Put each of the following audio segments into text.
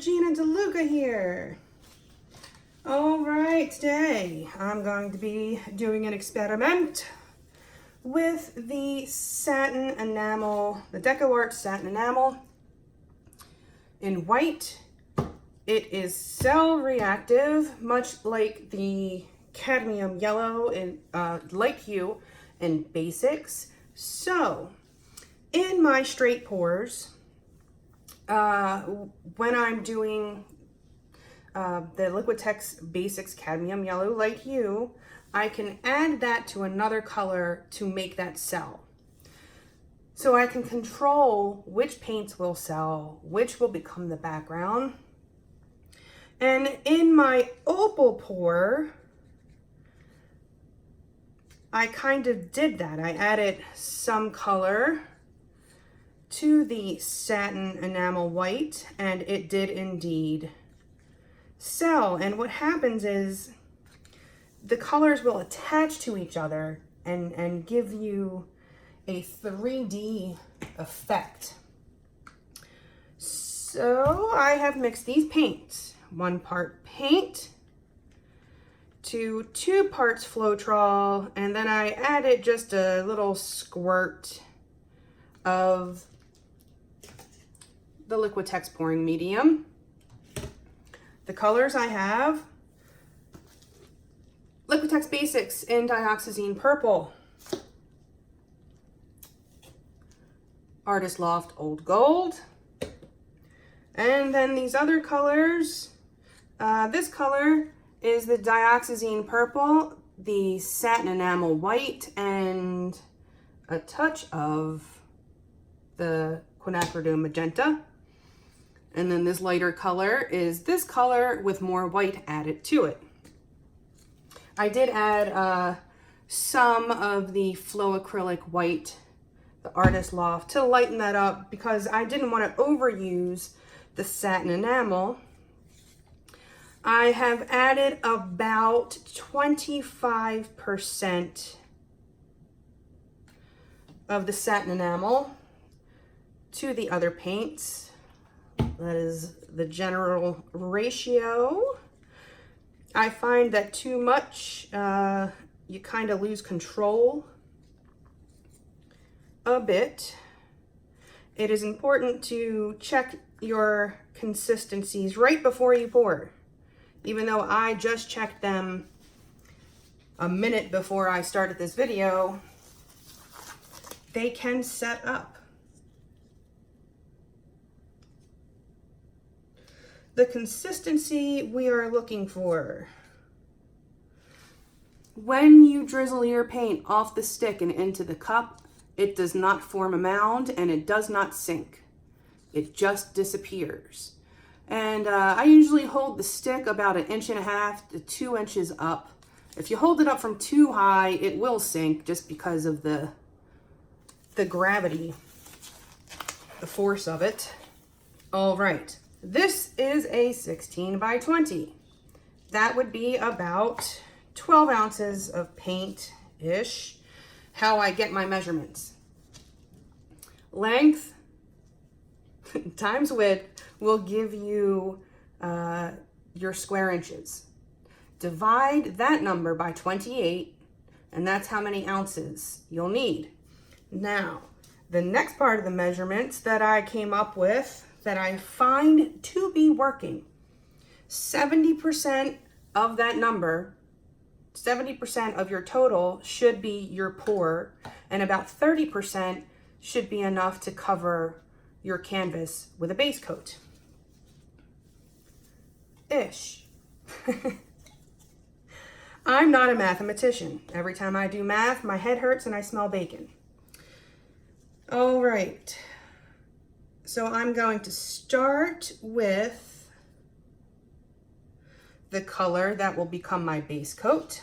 Gina DeLuca here. All right, today I'm going to be doing an experiment with the satin enamel, the DecoArt Satin Enamel in white. It is cell reactive, much like the cadmium yellow in light hue in basics. So, in my straight pours, when I'm doing the Liquitex Basics Cadmium Yellow Light Hue, I can add that to another color to make that sell. So I can control which paints will sell, which will become the background. And in my opal pour, I kind of did that. I added some color to the Satin Enamel White, and it did indeed sell. And what happens is the colors will attach to each other and give you a 3D effect. So I have mixed these paints. 1 part paint to 2 parts Floetrol, and then I added just a little squirt of the Liquitex pouring medium. The colors I have: Liquitex Basics in Dioxazine Purple, Artist Loft Old Gold, and then these other colors. This color is the Dioxazine Purple, the Satin Enamel White, and a touch of the Quinacridone Magenta. And then this lighter color is this color with more white added to it. I did add some of the Flow Acrylic White, the Artist Loft, to lighten that up because I didn't want to overuse the satin enamel. I have added about 25% of the satin enamel to the other paints. That is the general ratio. I find that too much, you kind of lose control a bit. It is important to check your consistencies right before you pour. Even though I just checked them a minute before I started this video, they can set up. The consistency we are looking for: when you drizzle your paint off the stick and into the cup, it does not form a mound and it does not sink. It just disappears. And I usually hold the stick about 1.5 to 2 inches up. If you hold it up from too high, it will sink just because of the gravity, the force of it. All right. This is a 16 by 20. That would be about 12 ounces of paint-ish, how I get my measurements. Length times width will give you your square inches. Divide that number by 28, and that's how many ounces you'll need. Now, the next part of the measurements that I came up with that I find to be working: 70% of that number, 70% of your total should be your pour, and about 30% should be enough to cover your canvas with a base coat. Ish. I'm not a mathematician. Every time I do math, my head hurts and I smell bacon. All right. So I'm going to start with the color that will become my base coat,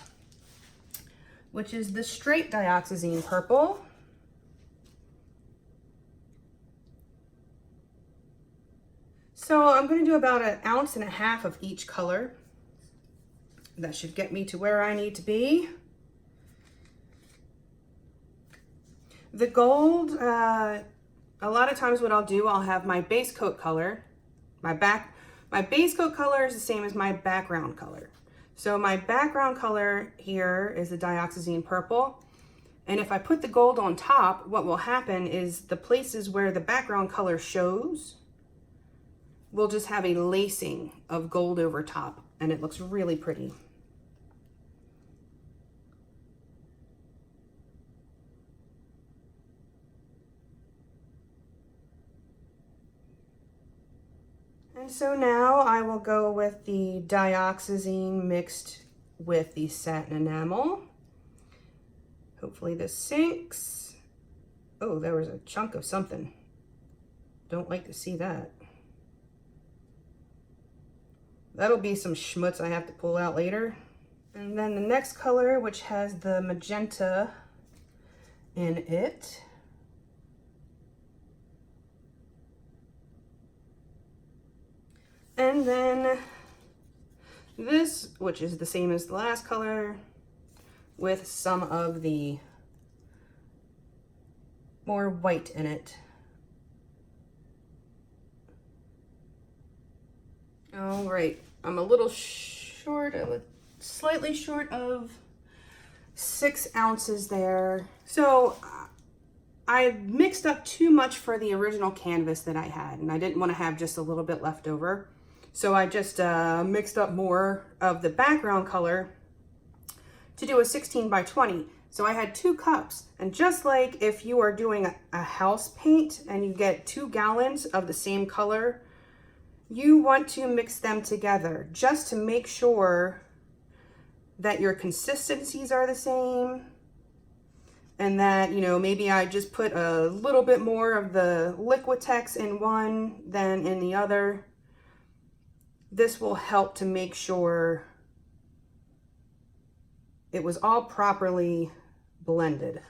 which is the straight Dioxazine Purple. So I'm going to do about 1.5 ounces of each color. That should get me to where I need to be. The gold, a lot of times what I'll do, I'll have my base coat color, my My base coat color is the same as my background color. So my background color here is the Dioxazine purple. And if I put the gold on top, what will happen is the places where the background color shows, we'll just have a lacing of gold over top, and it looks really pretty. And so now I will go with the Dioxazine mixed with the satin enamel. Hopefully this sinks. Oh, there was a chunk of something. Don't like to see that. That'll be some schmutz I have to pull out later. And then the next color, which has the magenta in it. And then this, which is the same as the last color, with some of the more white in it. All right, I'm a little short, slightly short of 6 ounces there. So I mixed up too much for the original canvas that I had, and I didn't want to have just a little bit left over. So I just mixed up more of the background color to do a 16 by 20. So I had 2 cups, and just like if you are doing a house paint and you get 2 gallons of the same color, you want to mix them together just to make sure that your consistencies are the same, and that, you know, maybe I just put a little bit more of the Liquitex in one than in the other. This will help to make sure it was all properly blended.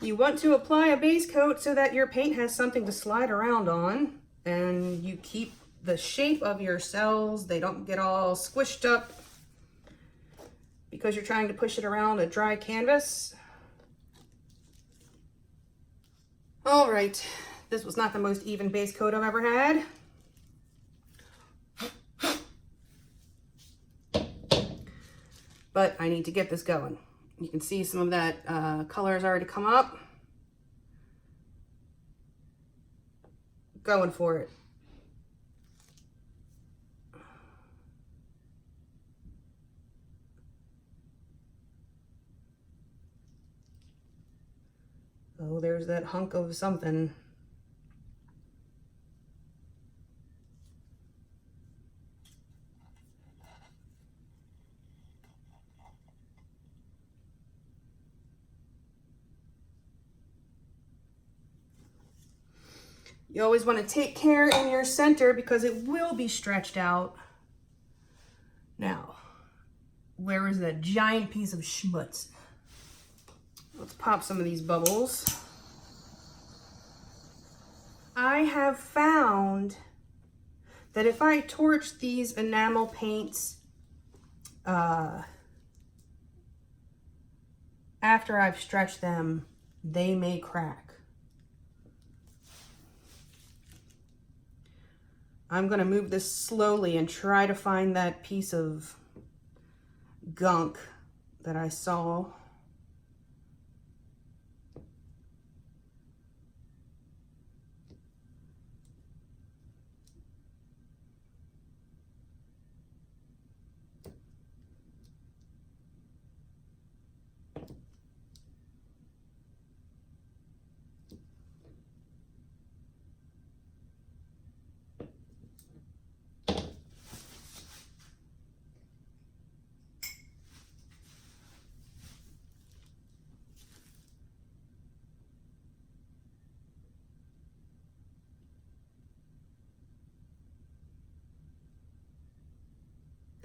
You want to apply a base coat so that your paint has something to slide around on, and you keep the shape of your cells. They don't get all squished up because you're trying to push it around a dry canvas. All right, this was not the most even base coat I've ever had. But I need to get this going. You can see some of that color has already come up. Going for it. Oh, there's that hunk of something. You always want to take care in your center because it will be stretched out. Now, where is that giant piece of schmutz? Let's pop some of these bubbles. I have found that if I torch these enamel paints after I've stretched them, they may crack. I'm gonna move this slowly and try to find that piece of gunk that I saw.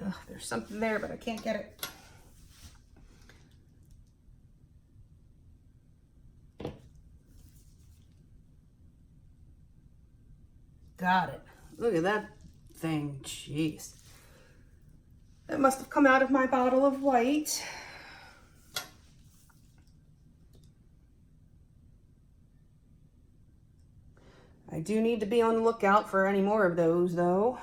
Ugh, there's something there, but I can't get it. Got it. Look at that thing. Jeez. That must have come out of my bottle of white. I do need to be on the lookout for any more of those though.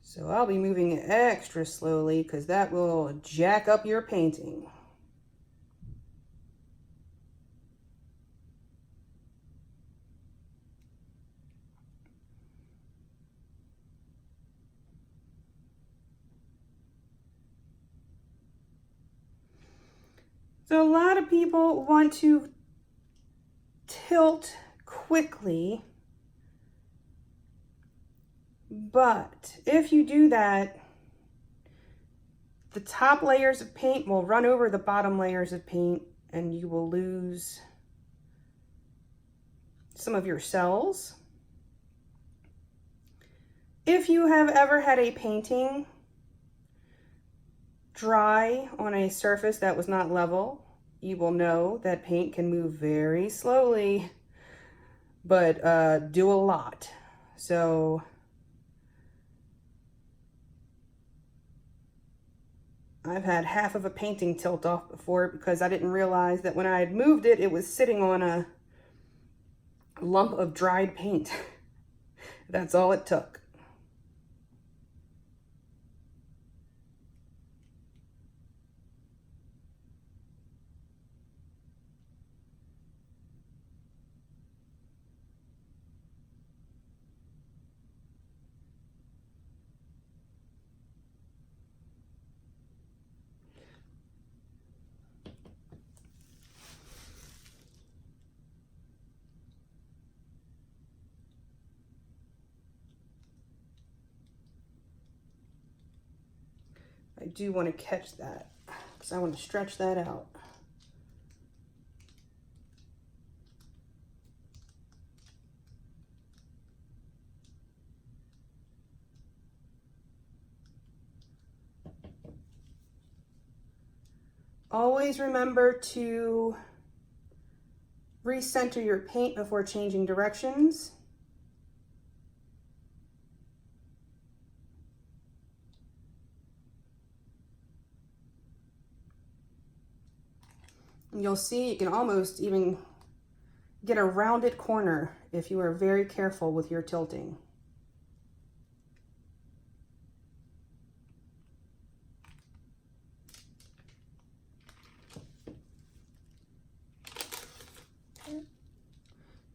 So I'll be moving it extra slowly because that will jack up your painting. So a lot of people want to tilt quickly, but if you do that, the top layers of paint will run over the bottom layers of paint and you will lose some of your cells. If you have ever had a painting dry on a surface that was not level, you will know that paint can move very slowly, but do a lot. So I've had half of a painting tilt off before because I didn't realize that when I had moved it, it was sitting on a lump of dried paint. That's all it took. I do want to catch that because I want to stretch that out. Always remember to recenter your paint before changing directions. And you'll see you can almost even get a rounded corner if you are very careful with your tilting.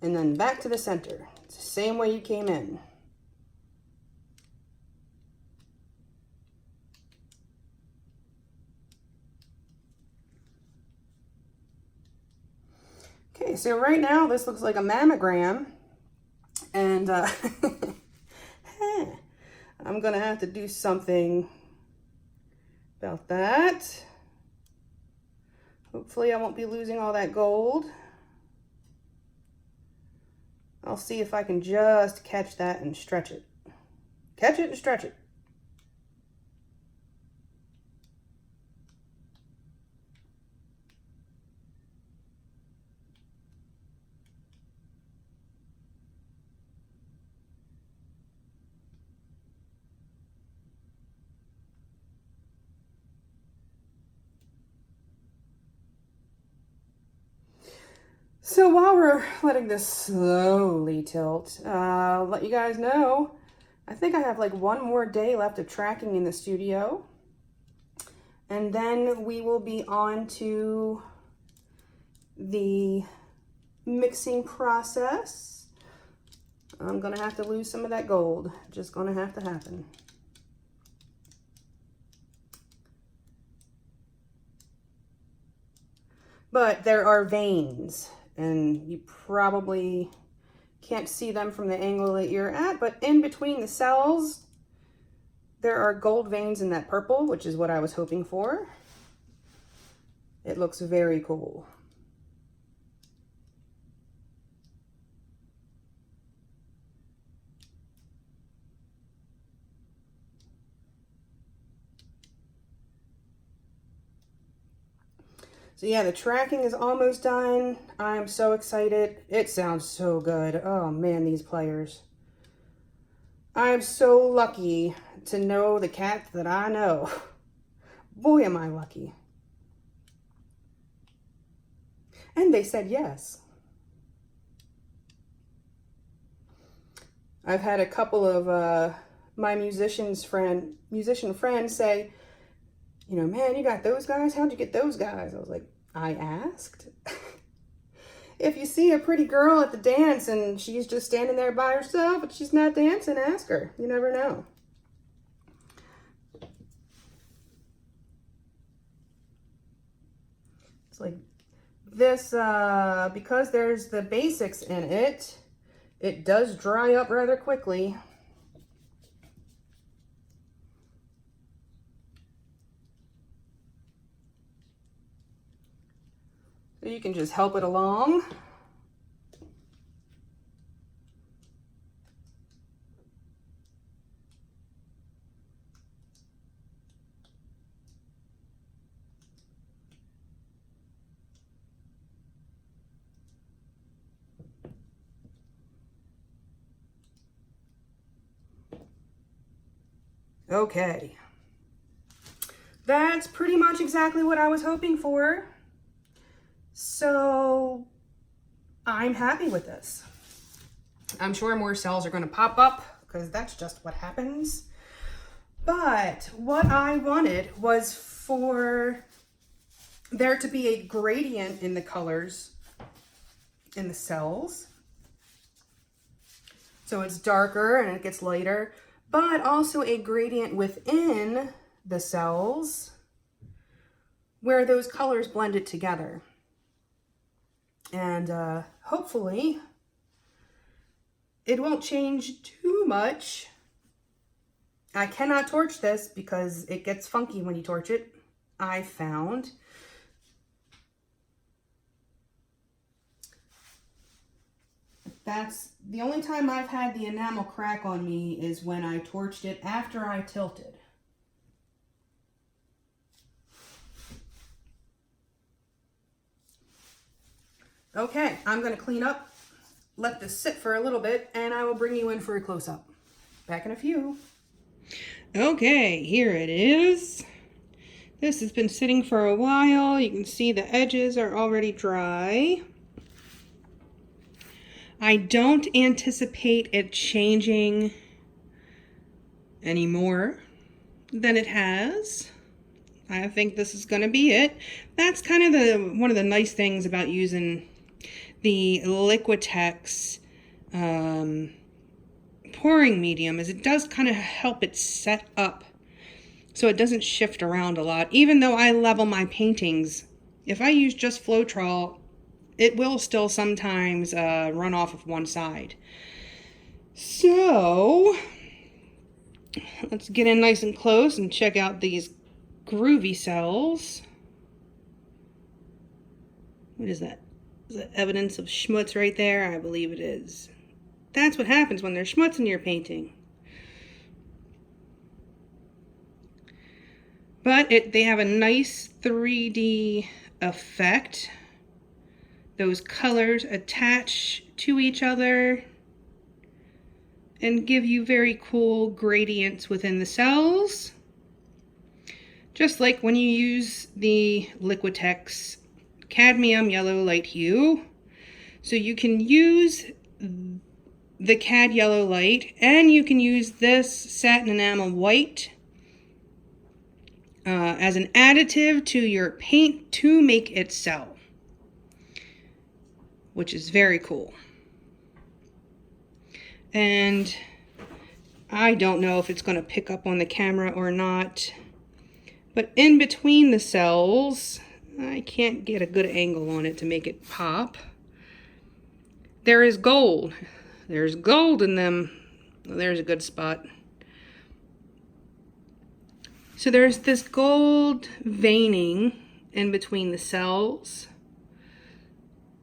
And then back to the center. It's the same way you came in. Okay, so right now this looks like a mammogram, and I'm gonna have to do something about that. Hopefully I won't be losing all that gold. I'll see if I can just catch that and stretch it. Catch it and stretch it. So while we're letting this slowly tilt, I'll let you guys know, I think I have like one more day left of tracking in the studio. And then we will be on to the mixing process. I'm gonna have to lose some of that gold. Just gonna have to happen. But there are veins, and you probably can't see them from the angle that you're at, but in between the cells, there are gold veins in that purple, which is what I was hoping for. It looks very cool. So yeah, the tracking is almost done. I'm so excited. It sounds so good. Oh man, these players. I'm so lucky to know the cats that I know. Boy, am I lucky. And they said yes. I've had a couple of my musician friends say, you know, man, you got those guys? How'd you get those guys? I was like, I asked. If you see a pretty girl at the dance and she's just standing there by herself and she's not dancing, ask her. You never know. It's like this, because there's the basics in it, it does dry up rather quickly. So you can just help it along. Okay. That's pretty much exactly what I was hoping for. So I'm happy with this. I'm sure more cells are going to pop up because that's just what happens. But what I wanted was for there to be a gradient in the colors in the cells. So it's darker and it gets lighter, but also a gradient within the cells where those colors blended together. And hopefully it won't change too much. I cannot torch this because it gets funky when you torch it, I found. That's the only time I've had the enamel crack on me is when I torched it after I tilted. Okay, I'm going to clean up, let this sit for a little bit, and I will bring you in for a close-up. Back in a few. Okay, here it is. This has been sitting for a while. You can see the edges are already dry. I don't anticipate it changing any more than it has. I think this is going to be it. That's kind of one of the nice things about using the Liquitex pouring medium is it does kind of help it set up so it doesn't shift around a lot. Even though I level my paintings, if I use just Floetrol, it will still sometimes run off of one side. So let's get in nice and close and check out these groovy cells. What is that? Is that evidence of schmutz right there? I believe it is. That's what happens when there's schmutz in your painting. But they have a nice 3D effect. Those colors attach to each other and give you very cool gradients within the cells. Just like when you use the Liquitex Cadmium Yellow Light Hue. So you can use the Cad Yellow Light and you can use this Satin Enamel White as an additive to your paint to make it sell, which is very cool. And I don't know if it's going to pick up on the camera or not, but in between the cells, I can't get a good angle on it to make it pop. There is gold. There's gold in them. There's a good spot. So there's this gold veining in between the cells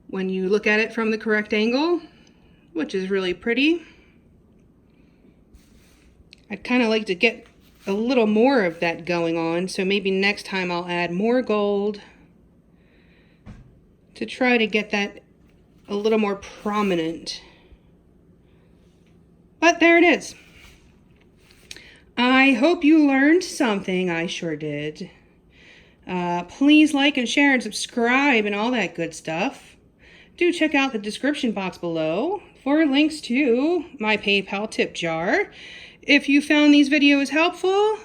when you look at it from the correct angle, which is really pretty. I'd kind of like to get a little more of that going on, so maybe next time I'll add more gold to try to get that a little more prominent. But there it is. I hope you learned something. I sure did. Please like and share and subscribe and all that good stuff. Do check out the description box below for links to my PayPal tip jar. If you found these videos helpful,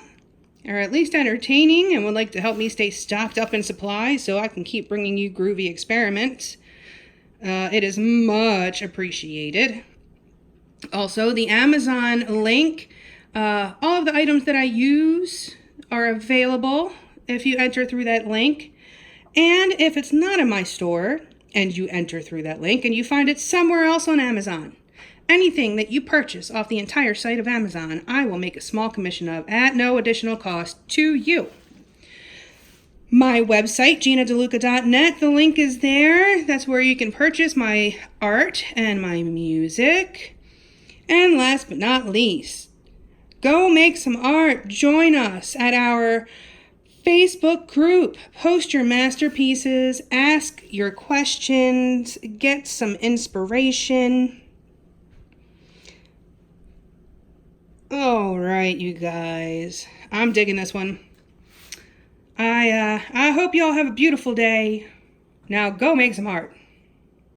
or at least entertaining, and would like to help me stay stocked up in supplies so I can keep bringing you groovy experiments, it is much appreciated. Also, the Amazon link, all of the items that I use are available if you enter through that link. And if it's not in my store and you enter through that link and you find it somewhere else on Amazon, anything that you purchase off the entire site of Amazon, I will make a small commission of at no additional cost to you. My website, GinaDeLuca.net, the link is there. That's where you can purchase my art and my music. And last but not least, go make some art. Join us at our Facebook group. Post your masterpieces, ask your questions, get some inspiration. All right, you guys, I'm digging this one. I hope you all have a beautiful day. Now go make some art.